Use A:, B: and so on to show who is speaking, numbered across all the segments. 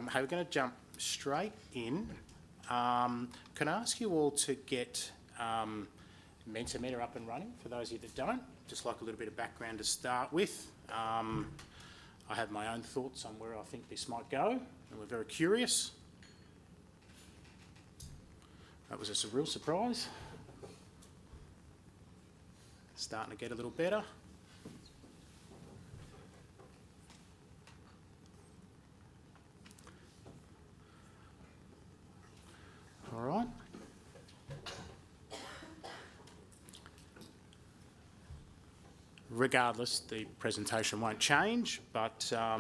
A: Hey, we're going to jump straight in. Can I ask you all to get Mentimeter up and running, for those of you that don't? Just like a little bit of background to start with. I have my own thoughts on where I think this might go, and we're very curious. That was just a real surprise. Starting to get a little better. All right. Regardless, the presentation won't change, but a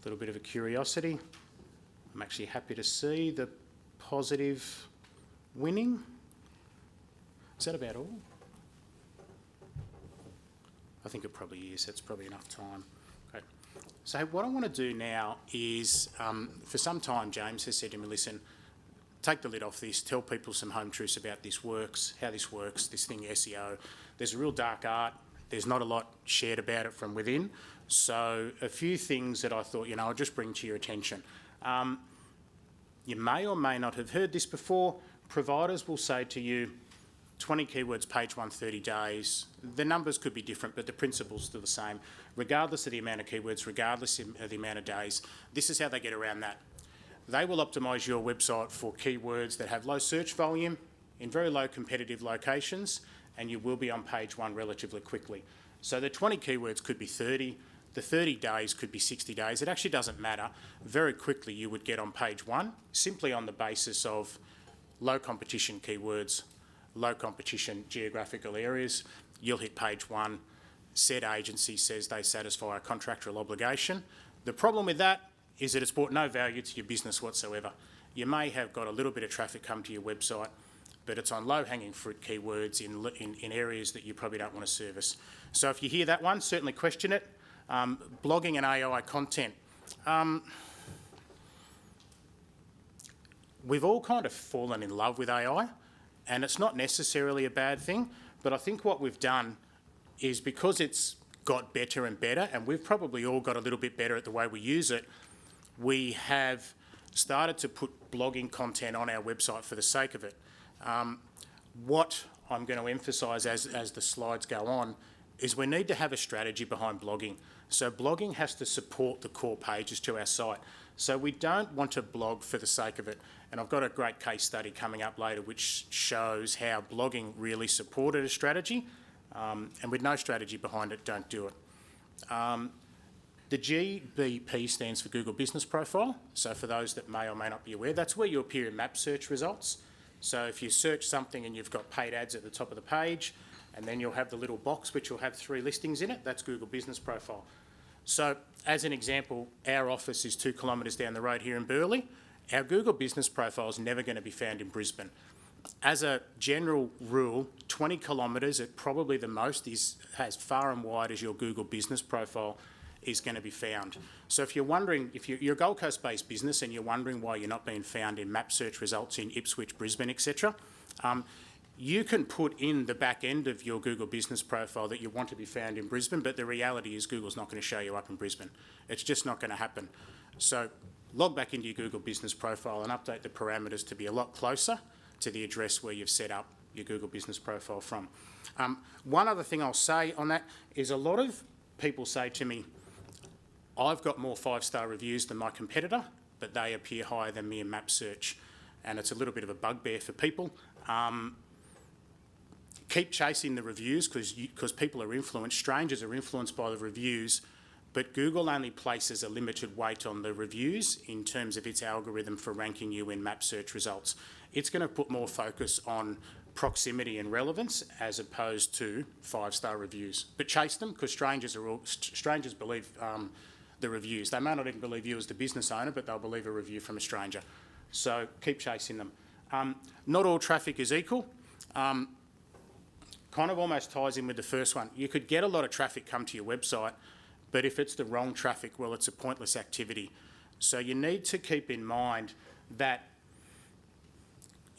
A: little bit of a curiosity. I'm actually happy to see the positive winning. Is that about all? I think it probably is. That's probably enough time. Great. So what I want to do now is, for some time, James has said to me, listen, take the lid off this, tell people some home truths about this works, how this works, this thing SEO. There's a real dark art. There's not a lot shared about it from within. So a few things that I thought, I'll just bring to your attention. You may or may not have heard this before. Providers will say to you, 20 keywords, page 1, 30 days. The numbers could be different, but the principle's still the same. Regardless of the amount of keywords, regardless of the amount of days, this is how they get around that. They will optimise your website for keywords that have low search volume in very low competitive locations, and you will be on page 1 relatively quickly. So the 20 keywords could be 30, the 30 days could be 60 days. It actually doesn't matter. Very quickly you would get on page 1, simply on the basis of low competition keywords, low competition geographical areas. You'll hit page 1. Said agency says they satisfy a contractual obligation. The problem with that is that it's brought no value to your business whatsoever. You may have got a little bit of traffic come to your website, but it's on low-hanging fruit keywords in areas that you probably don't want to service. So if you hear that one, certainly question it. Blogging and AI content. We've all kind of fallen in love with AI, and it's not necessarily a bad thing, but I think what we've done is, because it's got better and better, and we've probably all got a little bit better at the way we use it, we have started to put blogging content on our website for the sake of it. What I'm going to emphasise as the slides go on is we need to have a strategy behind blogging. So blogging has to support the core pages to our site. So we don't want to blog for the sake of it. And I've got a great case study coming up later which shows how blogging really supported a strategy. And with no strategy behind it, don't do it. The GBP stands for Google Business Profile. So for those that may or may not be aware, that's where you appear in map search results. So if you search something and you've got paid ads at the top of the page, and then you'll have the little box which will have 3 listings in it, that's Google Business Profile. So as an example, our office is 2 kilometres down the road here in Burleigh. Our Google Business Profile is never going to be found in Brisbane. As a general rule, 20 kilometres at probably the most is as far and wide as your Google Business Profile is going to be found. So if you're wondering, if you're a Gold Coast-based business and you're wondering why you're not being found in map search results in Ipswich, Brisbane, etc., you can put in the back end of your Google Business Profile that you want to be found in Brisbane, but the reality is Google's not going to show you up in Brisbane. It's just not going to happen. So log back into your Google Business Profile and update the parameters to be a lot closer to the address where you've set up your Google Business Profile from. One other thing I'll say on that is a lot of people say to me, I've got more 5-star reviews than my competitor, but they appear higher than me in map search. And it's a little bit of a bugbear for people. Keep chasing the reviews because people are influenced. Strangers are influenced by the reviews, but Google only places a limited weight on the reviews in terms of its algorithm for ranking you in map search results. It's going to put more focus on proximity and relevance as opposed to 5-star reviews. But chase them because strangers believe the reviews. They may not even believe you as the business owner, but they'll believe a review from a stranger. So keep chasing them. Not all traffic is equal. Kind of almost ties in with the first one. You could get a lot of traffic come to your website, but if it's the wrong traffic, well, it's a pointless activity. So you need to keep in mind that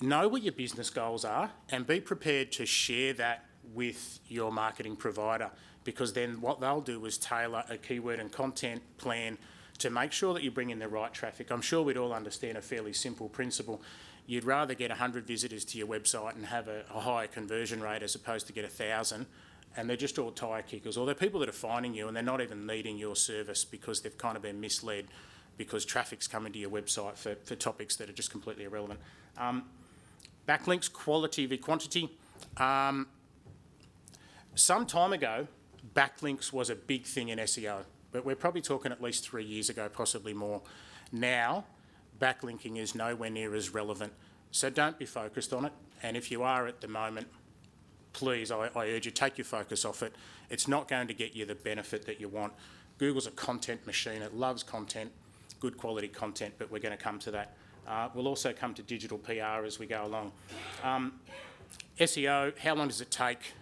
A: know what your business goals are and be prepared to share that with your marketing provider, because then what they'll do is tailor a keyword and content plan to make sure that you bring in the right traffic. I'm sure we'd all understand a fairly simple principle. You'd rather get 100 visitors to your website and have a higher conversion rate as opposed to get 1,000, and they're just all tyre kickers, or they're people that are finding you and they're not even needing your service because they've kind of been misled because traffic's coming to your website for topics that are just completely irrelevant. Backlinks, quality v quantity. Some time ago, backlinks was a big thing in SEO, but we're probably talking at least 3 years ago, possibly more. Now, backlinking is nowhere near as relevant, so don't be focused on it. And if you are at the moment, please, I urge you, take your focus off it. It's not going to get you the benefit that you want. Google's a content machine. It loves content, good quality content, but we're going to come to that. We'll also come to digital PR as we go along. SEO, how long does it take?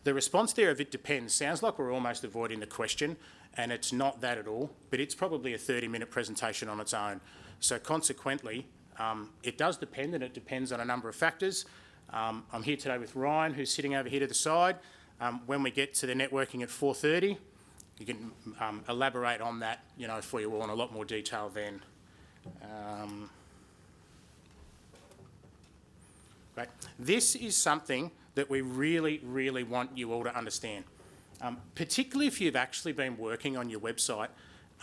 A: The response there of it depends sounds like we're almost avoiding the question, and it's not that at all, but it's probably a 30-minute presentation on its own. So consequently, it does depend, and it depends on a number of factors. I'm here today with Ryan, who's sitting over here to the side. When we get to the networking at 4:30, you can elaborate on that, for you all in a lot more detail then. Right. This is something that we really, really want you all to understand, particularly if you've actually been working on your website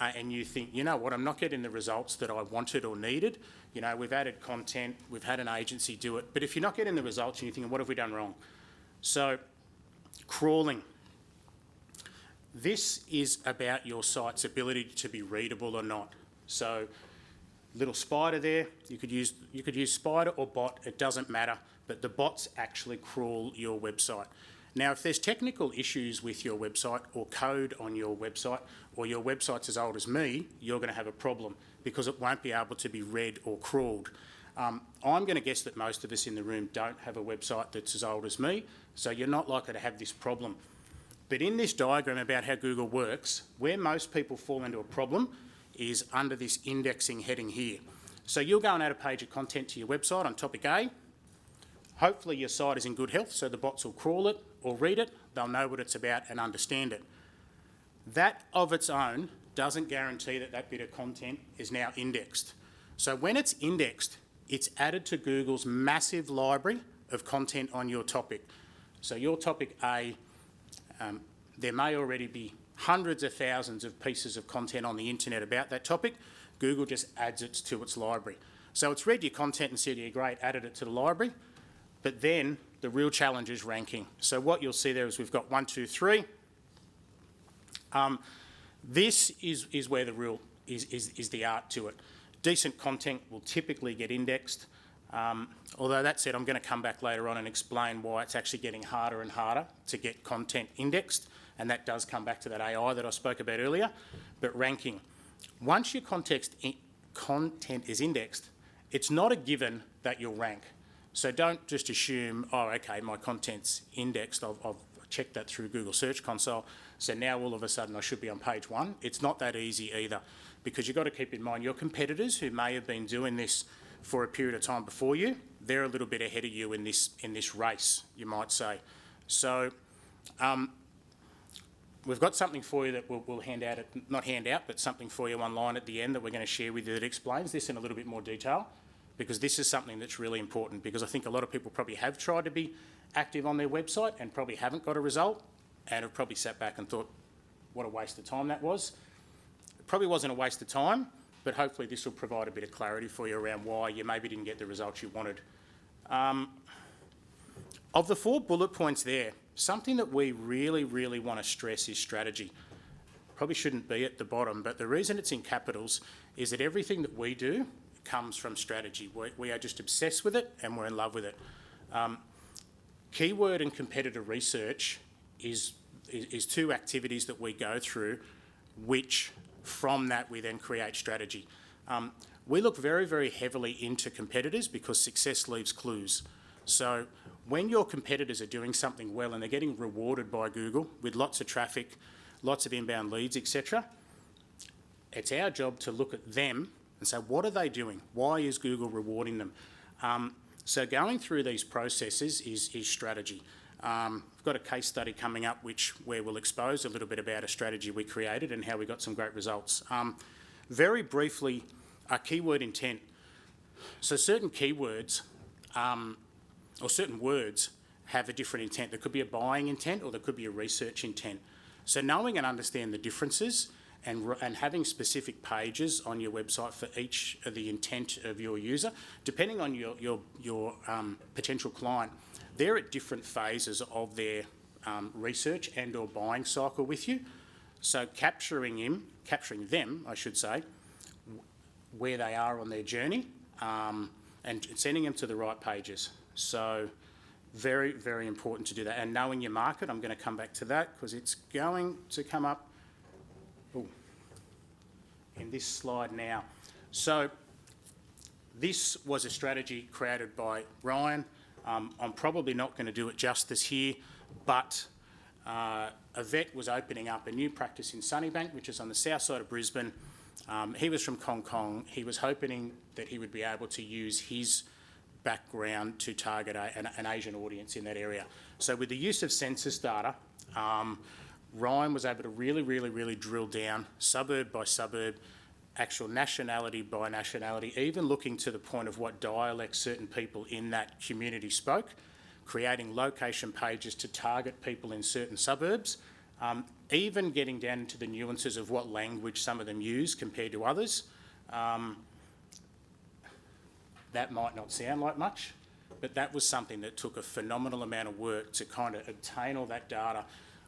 A: and you think, you know what, I'm not getting the results that I wanted or needed. We've added content, we've had an agency do it, but if you're not getting the results and you're thinking, what have we done wrong? So, crawling. This is about your site's ability to be readable or not. So, little spider there, you could use spider or bot, it doesn't matter, but the bots actually crawl your website. Now, if there's technical issues with your website or code on your website, or your website's as old as me, you're going to have a problem because it won't be able to be read or crawled. I'm going to guess that most of us in the room don't have a website that's as old as me, so you're not likely to have this problem. But in this diagram about how Google works, where most people fall into a problem is under this indexing heading here. So you'll go and add a page of content to your website on topic A. Hopefully your site is in good health, so the bots will crawl it or read it. They'll know what it's about and understand it. That of its own doesn't guarantee that that bit of content is now indexed. So when it's indexed, it's added to Google's massive library of content on your topic. So your topic A, there may already be hundreds of thousands of pieces of content on the internet about that topic. Google just adds it to its library. So it's read your content and said, yeah, great, added it to the library. But then the real challenge is ranking. So what you'll see there is we've got 1, 2, 3. This is where the real is the art to it. Decent content will typically get indexed. Although that said, I'm going to come back later on and explain why it's actually getting harder and harder to get content indexed, and that does come back to that AI that I spoke about earlier. But ranking. Once your content is indexed, it's not a given that you'll rank. So don't just assume, oh, okay, my content's indexed, I've checked that through Google Search Console, so now all of a sudden I should be on page 1. It's not that easy either, because you've got to keep in mind your competitors who may have been doing this for a period of time before you, they're a little bit ahead of you in this race, you might say. So we've got something for you that we'll hand out, not hand out, but something for you online at the end that we're going to share with you that explains this in a little bit more detail, because this is something that's really important, because I think a lot of people probably have tried to be active on their website and probably haven't got a result and have probably sat back and thought, what a waste of time that was. It probably wasn't a waste of time, but hopefully this will provide a bit of clarity for you around why you maybe didn't get the results you wanted. Of the 4 bullet points there, something that we really, really want to stress is strategy. Probably shouldn't be at the bottom, but the reason it's in capitals is that everything that we do comes from strategy. We are just obsessed with it and we're in love with it. Keyword and competitor research is 2 activities that we go through, which from that we then create strategy. We look very, very heavily into competitors because success leaves clues. So when your competitors are doing something well and they're getting rewarded by Google with lots of traffic, lots of inbound leads, etc., it's our job to look at them and say, what are they doing? Why is Google rewarding them? So going through these processes is strategy. We've got a case study coming up where we'll expose a little bit about a strategy we created and how we got some great results. Very briefly, our keyword intent. So certain keywords or certain words have a different intent. There could be a buying intent or there could be a research intent. So knowing and understanding the differences and having specific pages on your website for each of the intent of your user, depending on your potential client, they're at different phases of their research and or buying cycle with you. So capturing them, I should say, where they are on their journey, and sending them to the right pages. So very, very important to do that. And knowing your market, I'm going to come back to that because it's going to come up in this slide now. So this was a strategy created by Ryan. I'm probably not going to do it justice here, but a vet was opening up a new practice in Sunnybank, which is on the south side of Brisbane. He was from Hong Kong. He was hoping that he would be able to use his background to target an Asian audience in that area. So with the use of census data, Ryan was able to really drill down suburb by suburb, actual nationality by nationality, even looking to the point of what dialect certain people in that community spoke, creating location pages to target people in certain suburbs, even getting down into the nuances of what language some of them use compared to others. That might not sound like much, but that was something that took a phenomenal amount of work to kind of obtain all that data.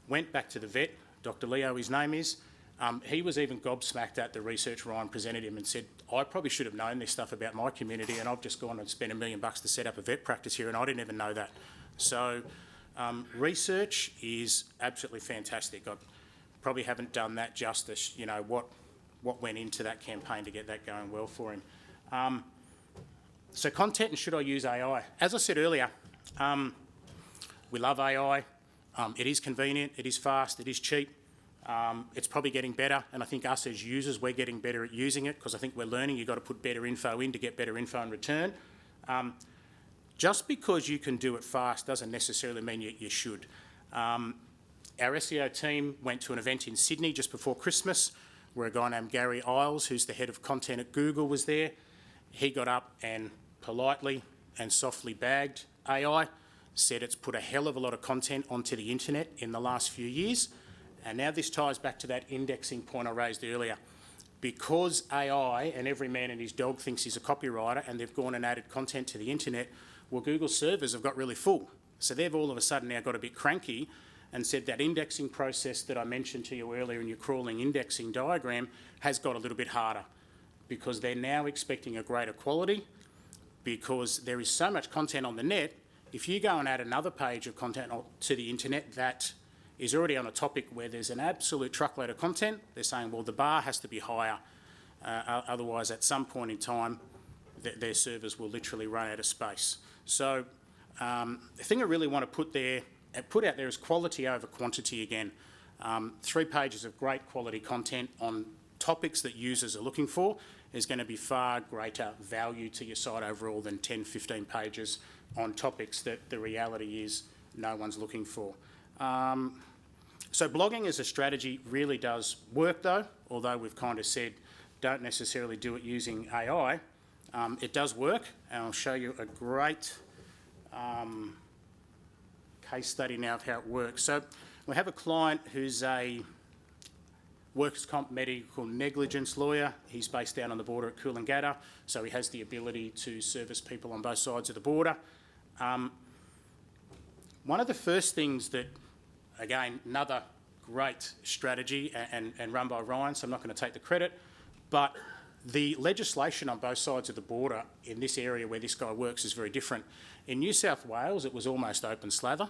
A: Went back to the vet, Dr. Leo, his name is. He was even gobsmacked at the research Ryan presented him and said, I probably should have known this stuff about my community and I've just gone and spent $1 million to set up a vet practice here and I didn't even know that. So research is absolutely fantastic. I probably haven't done that justice, you know, what went into that campaign to get that going well for him. So content and should I use AI? As I said earlier, we love AI. It is convenient, it is fast, it is cheap. It's probably getting better, and I think us as users, we're getting better at using it because I think we're learning you've got to put better info in to get better info in return. Just because you can do it fast doesn't necessarily mean you should. Our SEO team went to an event in Sydney just before Christmas where a guy named Gary Isles, who's the head of content at Google, was there. He got up and politely and softly bagged AI, said it's put a hell of a lot of content onto the internet in the last few years. And now this ties back to that indexing point I raised earlier. Because AI and every man and his dog thinks he's a copywriter and they've gone and added content to the internet, well, Google's servers have got really full. So they've all of a sudden now got a bit cranky and said that indexing process that I mentioned to you earlier in your crawling indexing diagram has got a little bit harder because they're now expecting a greater quality because there is so much content on the net. If you go and add another page of content to the internet that is already on a topic where there's an absolute truckload of content, they're saying, well, the bar has to be higher. Otherwise, at some point in time, their servers will literally run out of space. So the thing I really want to put out there is quality over quantity again. 3 pages of great quality content on topics that users are looking for is going to be far greater value to your site overall than 10, 15 pages on topics that the reality is no one's looking for. So blogging as a strategy really does work though, although we've kind of said don't necessarily do it using AI. It does work, and I'll show you a great case study now of how it works. So we have a client who's a workers' comp medical negligence lawyer. He's based down on the border at Coolangatta, so he has the ability to service people on both sides of the border. One of the first things that, again, another great strategy and run by Ryan, so I'm not going to take the credit, but the legislation on both sides of the border in this area where this guy works is very different. In New South Wales, it was almost open slather,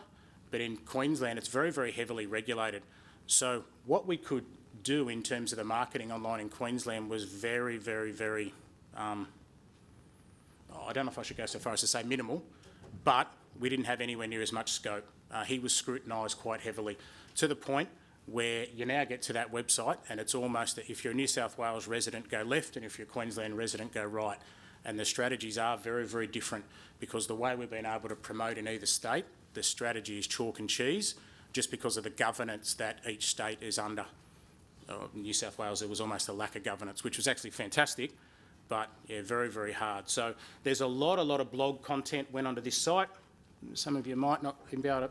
A: but in Queensland, it's very, very heavily regulated. So what we could do in terms of the marketing online in Queensland was very, very, very, I don't know if I should go so far as to say minimal, but we didn't have anywhere near as much scope. He was scrutinised quite heavily to the point where you now get to that website and it's almost that if you're a New South Wales resident, go left, and if you're a Queensland resident, go right. And the strategies are very, very different because the way we've been able to promote in either state the strategy is chalk and cheese just because of the governance that each state is under. New South Wales, there was almost a lack of governance, which was actually fantastic, but yeah, very, very hard. So there's a lot of blog content went onto this site. Some of you might not be able to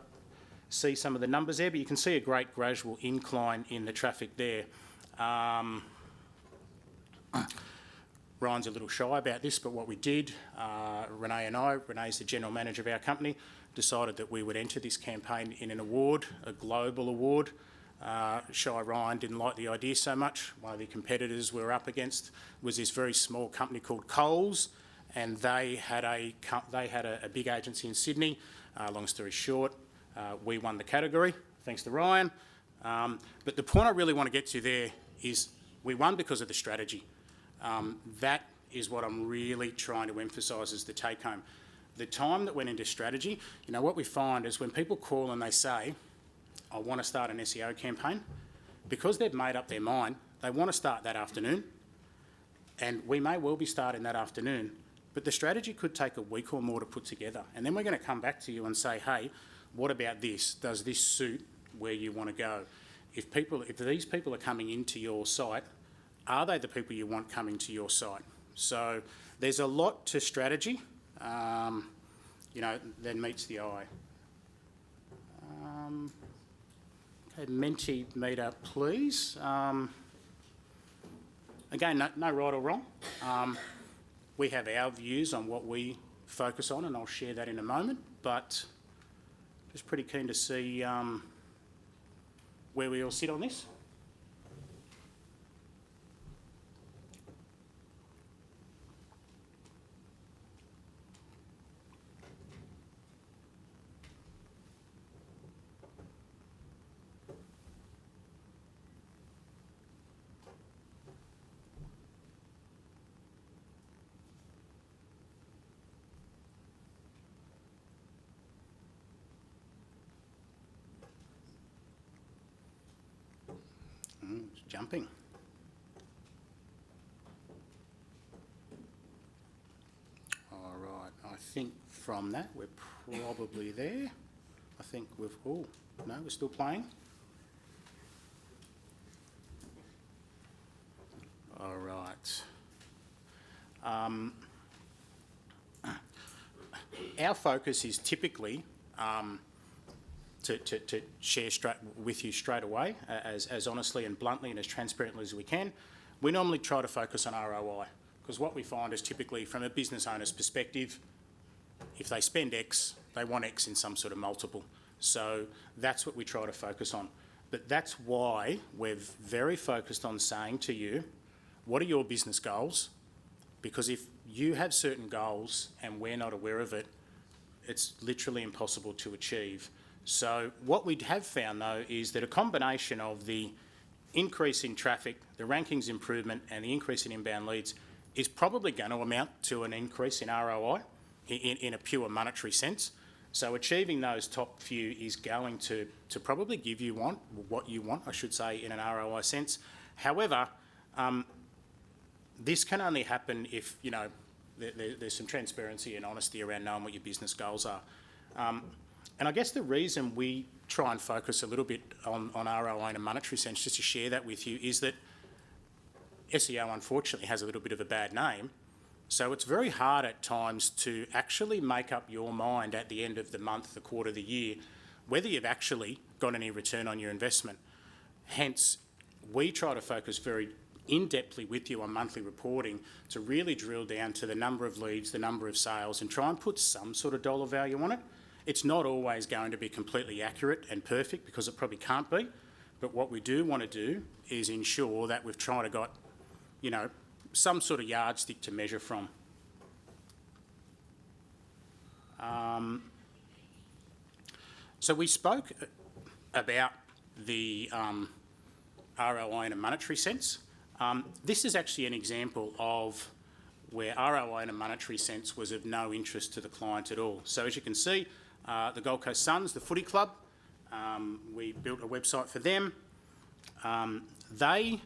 A: see some of the numbers there, but you can see a great gradual incline in the traffic there. Ryan's a little shy about this, but what we did, Renee's the general manager of our company, decided that we would enter this campaign in an award, a global award. Shy Ryan didn't like the idea so much. One of the competitors we were up against was this very small company called Coles, and they had a big agency in Sydney. Long story short, we won the category, thanks to Ryan. But the point I really want to get to there is we won because of the strategy. That is what I'm really trying to emphasise as the take-home. The time that went into strategy, you know, what we find is when people call and they say, I want to start an SEO campaign, because they've made up their mind, they want to start that afternoon, and we may well be starting that afternoon, but the strategy could take a week or more to put together. And then we're going to come back to you and say, hey, what about this? Does this suit where you want to go? If these people are coming into your site, are they the people you want coming to your site? So there's a lot to strategy, you know, that meets the eye. Okay, Menti meter, please. Again, no right or wrong. We have our views on what we focus on, and I'll share that in a moment, but just pretty keen to see where we all sit on this. It's jumping. All right, I think from that we're probably there. I think we've, oh, no, we're still playing. All right. Our focus is typically to share with you straight away, as honestly and bluntly and as transparently as we can. We normally try to focus on ROI, because what we find is typically from a business owner's perspective, if they spend X, they want X in some sort of multiple. So that's what we try to focus on. But that's why we're very focused on saying to you, what are your business goals? Because if you have certain goals and we're not aware of it, it's literally impossible to achieve. So what we have found, though, is that a combination of the increase in traffic, the rankings improvement, and the increase in inbound leads is probably going to amount to an increase in ROI in a pure monetary sense. So achieving those top few is going to probably give you what you want, I should say, in an ROI sense. However, this can only happen if, you know, there's some transparency and honesty around knowing what your business goals are. And I guess the reason we try and focus a little bit on ROI in a monetary sense, just to share that with you, is that SEO unfortunately has a little bit of a bad name. So it's very hard at times to actually make up your mind at the end of the month, the quarter, the year, whether you've actually got any return on your investment. Hence, we try to focus very in-depthly with you on monthly reporting to really drill down to the number of leads, the number of sales, and try and put some sort of dollar value on it. It's not always going to be completely accurate and perfect, because it probably can't be. But what we do want to do is ensure that we've tried to got, you know, some sort of yardstick to measure from. So we spoke about the ROI in a monetary sense. This is actually an example of where ROI in a monetary sense was of no interest to the client at all. So as you can see, the Gold Coast Suns, the footy club, we built a website for them. They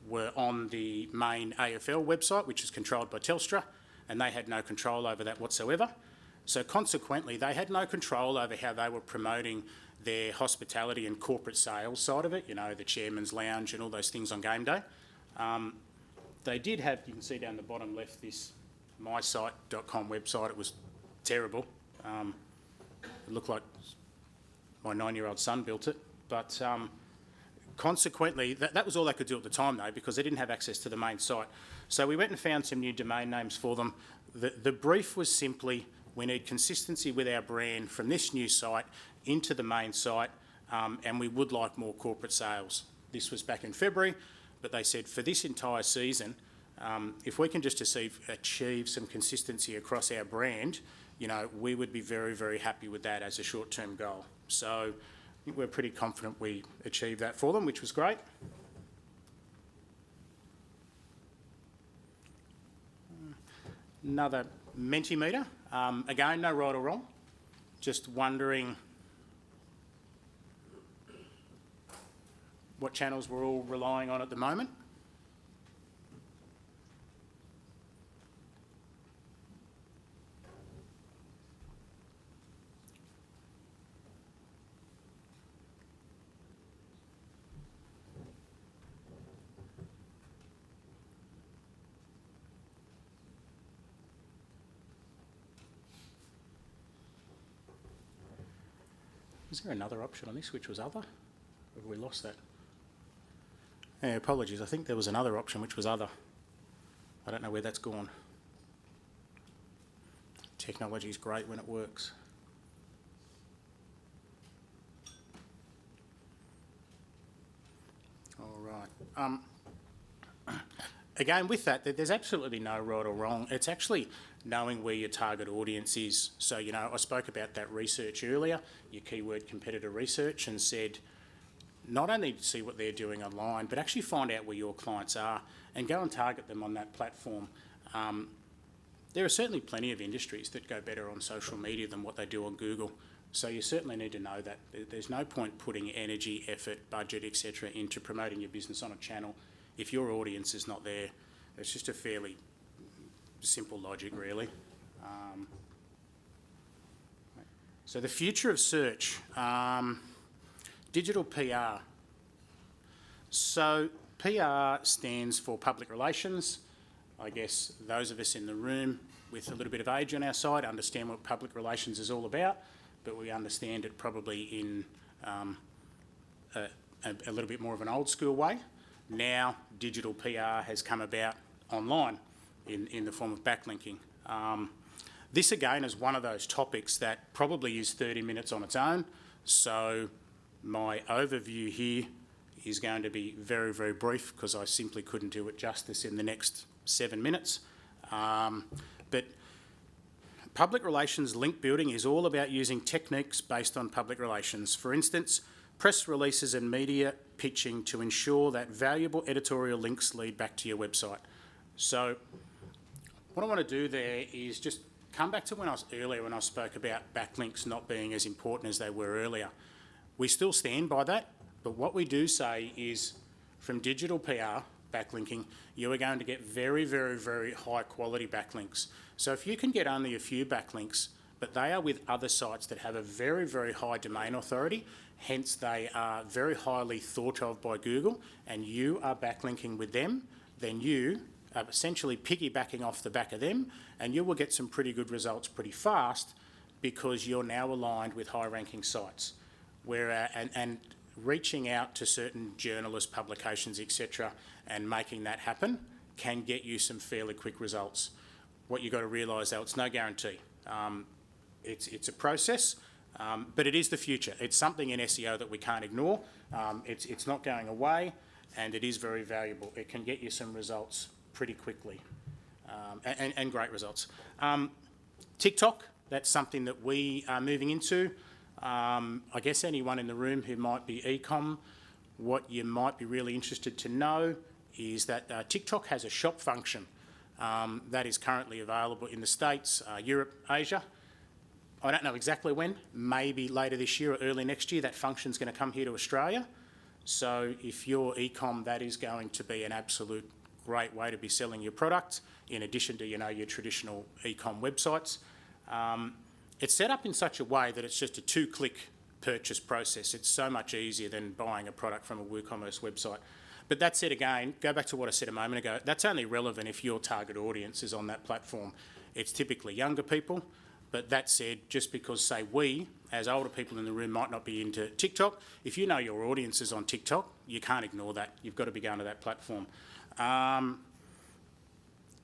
A: were on the main AFL website, which is controlled by Telstra, and they had no control over that whatsoever. So consequently, they had no control over how they were promoting their hospitality and corporate sales side of it, you know, the chairman's lounge and all those things on game day. They did have, you can see down the bottom left, this mysite.com website. It was terrible. It looked like my 9-year-old son built it. But consequently, that was all they could do at the time, though, because they didn't have access to the main site. So we went and found some new domain names for them. The brief was simply, we need consistency with our brand from this new site into the main site, and we would like more corporate sales. This was back in February, but they said for this entire season, if we can just achieve some consistency across our brand, you know, we would be very, very happy with that as a short-term goal. So I think we're pretty confident we achieved that for them, which was great. Another Mentimeter. Again, no right or wrong. Just wondering what channels we're all relying on at the moment. Is there another option on this which was other? Or have we lost that? Yeah, apologies, I think there was another option which was other. I don't know where that's gone. Technology is great when it works. All right. Again, with that, there's absolutely no right or wrong. It's actually knowing where your target audience is. So, you know, I spoke about that research earlier, your keyword competitor research, and said not only see what they're doing online, but actually find out where your clients are and go and target them on that platform. There are certainly plenty of industries that go better on social media than what they do on Google. So you certainly need to know that. There's no point putting energy, effort, budget, etc. into promoting your business on a channel if your audience is not there. It's just a fairly simple logic, really. So the future of search, digital PR. So PR stands for public relations. I guess those of us in the room with a little bit of age on our side understand what public relations is all about, but we understand it probably in a little bit more of an old school way. Now digital PR has come about online in the form of backlinking. This again is one of those topics that probably is 30 minutes on its own, so my overview here is going to be very, very brief because I simply couldn't do it justice in the next 7 minutes. But public relations link building is all about using techniques based on public relations. For instance, press releases and media pitching to ensure that valuable editorial links lead back to your website. So what I want to do there is just come back to when I spoke about backlinks not being as important as they were earlier. We still stand by that, but what we do say is from digital PR backlinking, you are going to get very, very, very high quality backlinks. So if you can get only a few backlinks, but they are with other sites that have a very, very high domain authority, hence they are very highly thought of by Google, and you are backlinking with them, then you are essentially piggybacking off the back of them, and you will get some pretty good results pretty fast because you're now aligned with high-ranking sites. And reaching out to certain journalists, publications, etc., and making that happen can get you some fairly quick results. What you've got to realise, though, it's no guarantee. It's a process, but it is the future. It's something in SEO that we can't ignore. It's not going away, and it is very valuable. It can get you some results pretty quickly, and great results. TikTok, that's something that we are moving into. I guess anyone in the room who might be e-com, what you might be really interested to know is that TikTok has a shop function that is currently available in the States, Europe, Asia. I don't know exactly when, maybe later this year or early next year, that function's going to come here to Australia. So if you're e-com, that is going to be an absolute great way to be selling your product, in addition to, you know, your traditional e-com websites. it's set up in such a way that it's just a 2-click purchase process. It's so much easier than buying a product from a WooCommerce website. But that said, again, go back to what I said a moment ago, that's only relevant if your target audience is on that platform. It's typically younger people, but that said, just because, say, we, as older people in the room, might not be into TikTok, if you know your audience is on TikTok, you can't ignore that. You've got to be going to that platform.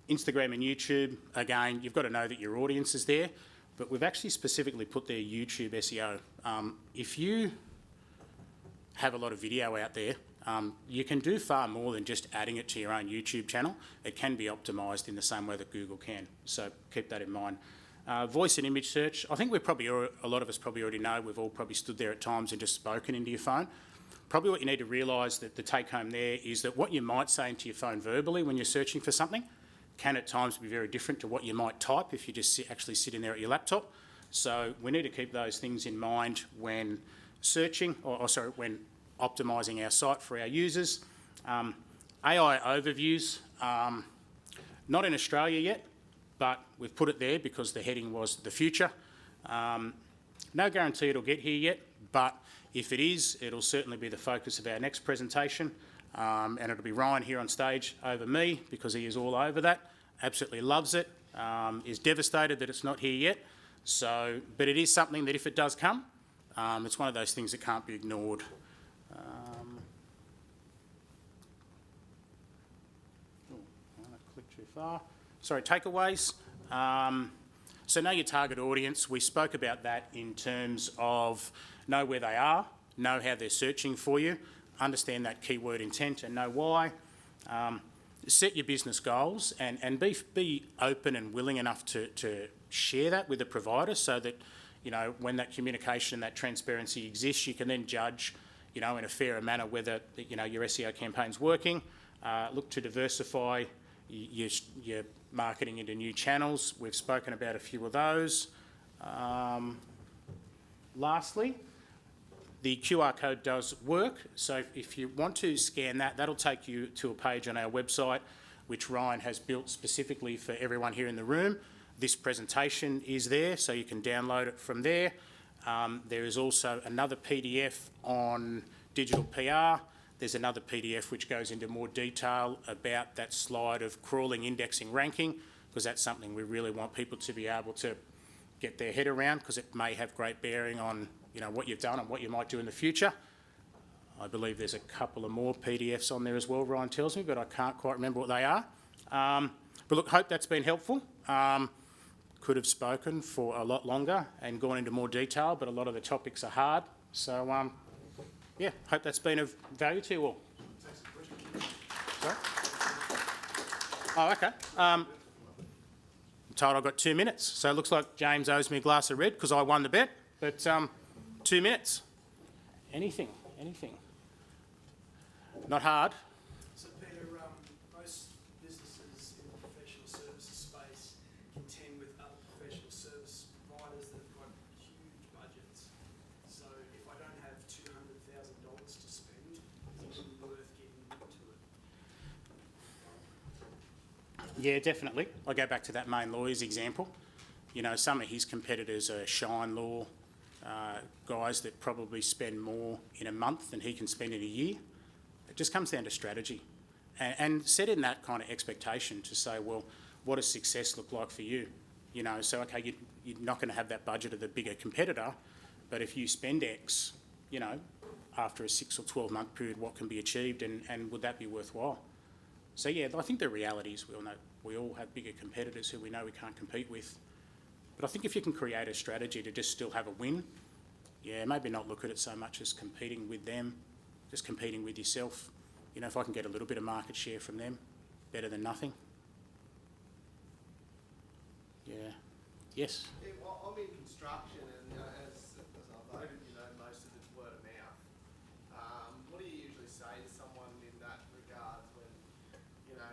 A: Instagram and YouTube, again, you've got to know that your audience is there, but we've actually specifically put there YouTube SEO. If you have a lot of video out there, you can do far more than just adding it to your own YouTube channel. It can be optimised in the same way that Google can, so keep that in mind. Voice and image search, I think a lot of us probably already know, we've all probably stood there at times and just spoken into your phone. Probably what you need to realise, that the take home there is that what you might say into your phone verbally when you're searching for something can at times be very different to what you might type if you just actually sitting there at your laptop. So we need to keep those things in mind when searching, when optimising our site for our users. AI overviews, not in Australia yet, but we've put it there because the heading was the future. No guarantee it'll get here yet, but if it is, it'll certainly be the focus of our next presentation. And it'll be Ryan here on stage over me because he is all over that, absolutely loves it, is devastated that it's not here yet. So, but it is something that if it does come, it's one of those things that can't be ignored. I clicked too far. Sorry, takeaways. So know your target audience. We spoke about that in terms of know where they are, know how they're searching for you, understand that keyword intent and know why. Set your business goals and be open and willing enough to share that with the provider so that, you know, when that communication, that transparency exists, you can then judge, you know, in a fairer manner whether, you know, your SEO campaign's working. Look to diversify your marketing into new channels. We've spoken about a few of those. Lastly, the QR code does work, so if you want to scan that, that'll take you to a page on our website which Ryan has built specifically for everyone here in the room. This presentation is there, so you can download it from there. There is also another PDF on digital PR. There's another PDF which goes into more detail about that slide of crawling, indexing, ranking, because that's something we really want people to be able to get their head around, because it may have great bearing on, you know, what you've done and what you might do in the future. I believe there's a couple of more PDFs on there as well, Ryan tells me, but I can't quite remember what they are. But look, hope that's been helpful. Could have spoken for a lot longer and gone into more detail, but a lot of the topics are hard. So, yeah, hope that's been of value to you all. Sorry? Oh, okay. I'm told I've got 2 minutes, so it looks like James owes me a glass of red because I won the bet, but 2 minutes. Anything. Not hard.
B: So Peter, most businesses in the professional services space contend with other professional service providers that have got huge budgets. So if I don't have $200,000 to spend, is it worth getting into it?
A: Yeah, definitely. I go back to that main lawyer's example. You know, some of his competitors are Shine Law, guys that probably spend more in a month than he can spend in a year. It just comes down to strategy and setting that kind of expectation to say, well, what does success look like for you? You know, so, okay, you're not going to have that budget of the bigger competitor, but if you spend X, you know, after a 6 or 12 month period, what can be achieved and would that be worthwhile? So, yeah, I think the reality is we all have bigger competitors who we know we can't compete with. But I think if you can create a strategy to just still have a win, yeah, maybe not look at it so much as competing with them, just competing with yourself. You know, if I can get a little bit of market share from them, better than nothing. Yeah. Yes?
C: Yeah, well, I'm in construction and as I've noted, you know, most of it's word of mouth. What do you usually say to someone in that regard when, you know,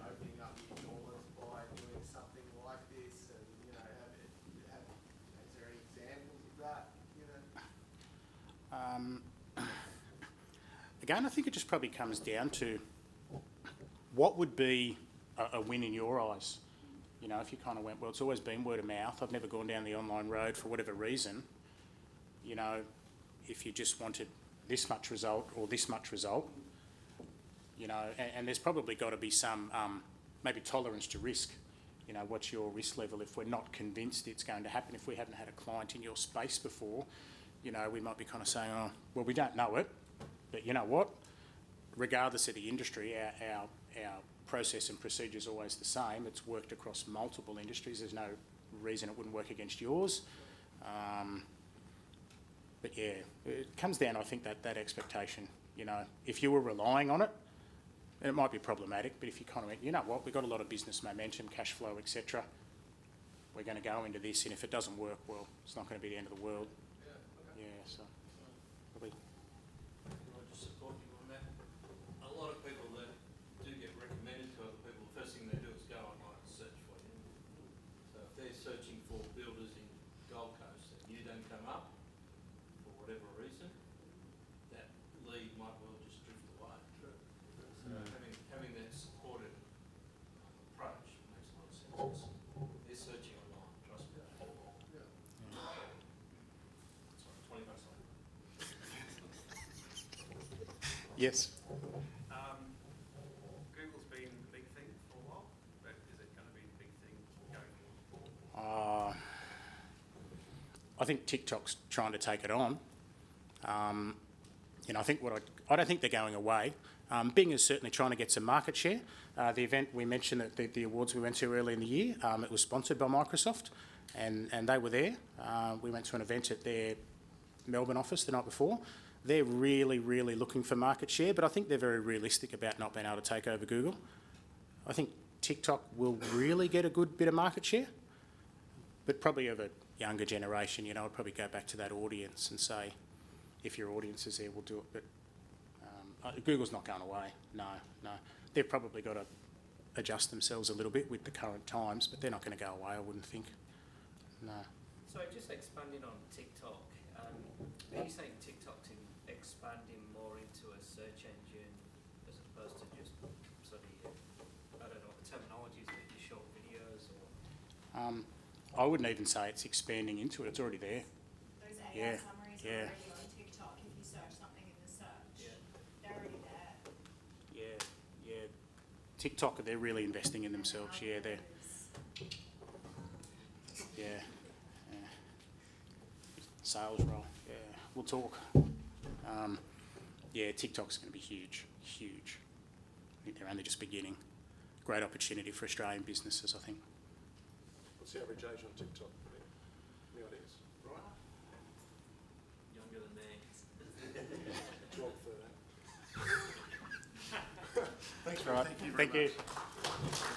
C: opening up new doors by doing something like this and, you know, is there any examples of that, you know?
A: Again, I think it just probably comes down to what would be a win in your eyes. You know, if you kind of went, well, it's always been word of mouth, I've never gone down the online road for whatever reason, you know, if you just wanted this much result or this much result, you know, and there's probably got to be some maybe tolerance to risk. You know, what's your risk level if we're not convinced it's going to happen? If we haven't had a client in your space before, you know, we might be kind of saying, oh, well, we don't know it, but you know what? Regardless of the industry, our process and procedure is always the same. It's worked across multiple industries. There's no reason it wouldn't work against yours. But yeah, it comes down, I think, that expectation. You know, if you were relying on it, and it might be problematic, but if you kind of went, you know what, we've got a lot of business momentum, cash flow, etc. We're going to go into this, and if it doesn't work, well, it's not going to be the end of the world. Yeah, so probably.
D: Can I just support you on that? A lot of people that do get recommended to other people, the first thing they do is go online and search for you. So if they're searching for builders in Gold Coast and you don't come up for whatever reason, that lead might well just drift away. So having that supported approach makes a lot of sense. They're searching online, trust me. Sorry, $20 later.
A: Yes.
E: Google's been the big thing for a while, but is it going to be the big thing going forward?
A: I think TikTok's trying to take it on. You know, I don't think they're going away. Bing is certainly trying to get some market share. The event we mentioned, that the awards we went to early in the year, it was sponsored by Microsoft, and they were there. We went to an event at their Melbourne office the night before. They're really, really looking for market share, but I think they're very realistic about not being able to take over Google. I think TikTok will really get a good bit of market share, but probably of a younger generation. You know, I'd probably go back to that audience and say, if your audience is there, we'll do it. But Google's not going away. No. They've probably got to adjust themselves a little bit with the current times, but they're not going to go away, I wouldn't think. No.
F: So just expanding on TikTok, are you saying TikTok's expanding more into a search engine as opposed to just sort of, I don't know what the terminology is, maybe short videos or?
A: I wouldn't even say it's expanding into it. It's already there.
G: Those AI
A: Yeah,
G: summaries
A: yeah.
G: are already on TikTok. If you search something in the search, they're already there.
A: Yeah. TikTok, they're really investing in themselves. Yeah, they're. Yeah. Sales role. Yeah, we'll talk. Yeah, TikTok's going to be huge. I think they're only just beginning. Great opportunity for Australian businesses, I think.
H: What's the average age on TikTok? Any ideas? Right?
D: Younger than me.
H: 12, 13. Thanks,
A: All right.
H: Thank you very much.
A: Thank you.